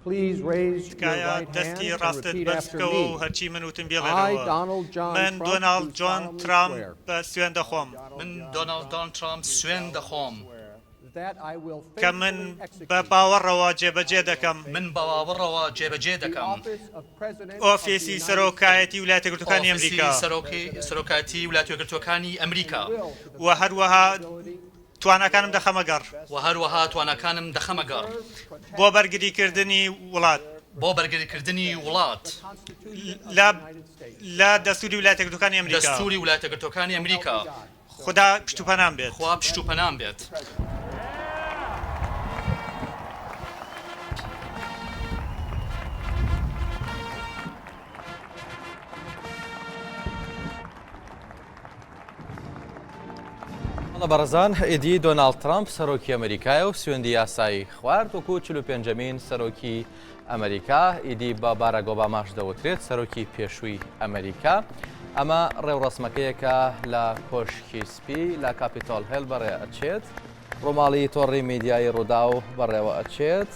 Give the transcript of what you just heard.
Please raise your تکایە right hand دەستی and ڕاستت repeat after بەرزکەوە و me. هەرچی من وتم I, بێڵێنەوە. Donald John من Trump, دۆناڵد do جۆن solemnly ترامپ swear بە سوێن دەخۆم من دۆناڵد ترامپ سوێن دەخۆم that I will کە من faithfully بە execute باوەڕەوە جێبەجێ دەکەم من بەواوەڕەوە جێبەجێ the دەکەم office of President of the ئۆفیسی United سەرۆکایەتی ویلایەتە یەکگرتووەکانی ئەمریکا سەرۆکاتی ویلایەتە یەکگرتووەکانی ئەمریکا و هەروەها توانەکانم دەخەمەگەڕ و هەروەها توانەکانم دەخەمەگەڕ بۆ بەرگریکردنی وڵات بۆ بەرگریکردنی وڵات لە دەستوری ویلایەتە یەکگرتووەکانی ئەمریکا دەستوری ویلایەتە یەکگرتووەکانی ئەمریکا خدا پشتوپەنام بێت. خوا پشت و پەنام بێت. بەڕێزان ئیدی دۆناڵد ترامپ سەرۆکی ئەمریکایە و سوێندی یاسایی خوارد وەکو 45مین سەرۆکی ئەمریکا ئیدی بە باراک ئۆباماش دەوترێت سەرۆکی پێشووی ئەمریکا. ئەمە ڕێوڕسمەکەیەکە لە کۆشکی سپی لە کاپیتۆل هێل بەڕێ ئەچێت ڕۆماڵی تۆڕی میدیای ڕوودا و بەڕێوە ئەچێت